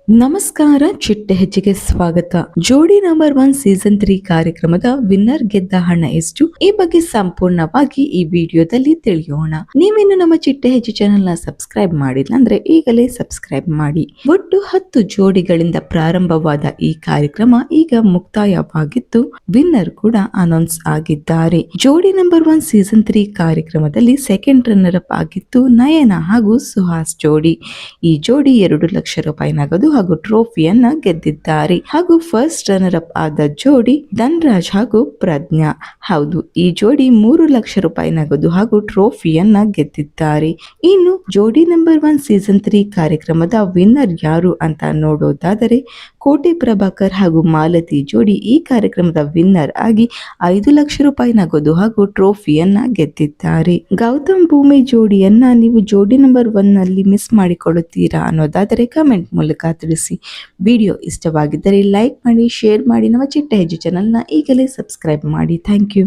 ನಮಸ್ಕಾರ, ಚಿಟ್ಟೆ ಹೆಜ್ಜೆಗೆ ಸ್ವಾಗತ. ಜೋಡಿ ನಂಬರ್ 1 ಸೀಸನ್ 3 ಕಾರ್ಯಕ್ರಮದ ವಿನ್ನರ್ ಗೆದ್ದ ಹಣ ಎಷ್ಟು, ಈ ಬಗ್ಗೆ ಸಂಪೂರ್ಣವಾಗಿ ಈ ವಿಡಿಯೋದಲ್ಲಿ ತಿಳಿಯೋಣ. ನೀವಿನ್ನು ನಮ್ಮ ಚಿಟ್ಟೆ ಹೆಜ್ಜೆ ಚಾನೆಲ್ ನ ಸಬ್ಸ್ಕ್ರೈಬ್ ಮಾಡಿಲ್ಲ ಅಂದ್ರೆ ಈಗಲೇ ಸಬ್ಸ್ಕ್ರೈಬ್ ಮಾಡಿ. ಒಟ್ಟು 10 ಜೋಡಿಗಳಿಂದ ಪ್ರಾರಂಭವಾದ ಈ ಕಾರ್ಯಕ್ರಮ ಈಗ ಮುಕ್ತಾಯವಾಗಿದ್ದು ವಿನ್ನರ್ ಕೂಡ ಅನೌನ್ಸ್ ಆಗಿದ್ದಾರೆ. ಜೋಡಿ ನಂಬರ್ 1 ಸೀಸನ್ 3 ಕಾರ್ಯಕ್ರಮದಲ್ಲಿ ಸೆಕೆಂಡ್ ರನ್ನರ್ ಅಪ್ ಆಗಿತ್ತು ನಯನ ಹಾಗೂ ಸುಹಾಸ್ ಜೋಡಿ. ಈ ಜೋಡಿ 2 ಲಕ್ಷ ರೂಪಾಯಿ ನಗದು ಹಾಗೂ ಟ್ರೋಫಿಯನ್ನ ಗೆದ್ದಿದ್ದಾರೆ. ಹಾಗೂ ಫಸ್ಟ್ ರನ್ನರ್ ಅಪ್ ಆದ ಜೋಡಿ ಧನ್ರಾಜ್ ಹಾಗೂ ಪ್ರಜ್ಞಾ. ಹೌದು, ಈ ಜೋಡಿ 3 ಲಕ್ಷ ರೂಪಾಯಿ ನಗದು ಹಾಗೂ ಟ್ರೋಫಿಯನ್ನ ಗೆದ್ದಿದ್ದಾರೆ. ಇನ್ನು ಜೋಡಿ ನಂಬರ್ 1 ಸೀಸನ್ 3 ಕಾರ್ಯಕ್ರಮದ ವಿನ್ನರ್ ಯಾರು ಅಂತ ನೋಡೋದಾದರೆ ಕೋಟೆ ಪ್ರಭಾಕರ್ ಹಾಗೂ ಮಾಲತಿ ಜೋಡಿ ಈ ಕಾರ್ಯಕ್ರಮದ ವಿನ್ನರ್ ಆಗಿ 5 ಲಕ್ಷ ರೂಪಾಯಿ ನಗದು ಹಾಗೂ ಟ್ರೋಫಿಯನ್ನ ಗೆದ್ದಿದ್ದಾರೆ. ಗೌತಮ್ ಭೂಮಿ ಜೋಡಿಯನ್ನ ನೀವು ಜೋಡಿ ನಂಬರ್ 1 ನಲ್ಲಿ ಮಿಸ್ ಮಾಡಿಕೊಳ್ಳುತ್ತೀರಾ ಅನ್ನೋದಾದರೆ ಕಮೆಂಟ್ ಮೂಲಕ ತಿಳಿಸಿ. ವಿಡಿಯೋ ಇಷ್ಟವಾಗಿದ್ದರೆ ಲೈಕ್ ಮಾಡಿ, ಶೇರ್ ಮಾಡಿ, ನಮ್ಮ ಚಿಟ್ಟೆ ಹೆಜ್ಜೆ ಚಾನೆಲ್ನ ಈಗಲೇ ಸಬ್ಸ್ಕ್ರೈಬ್ ಮಾಡಿ. Thank you.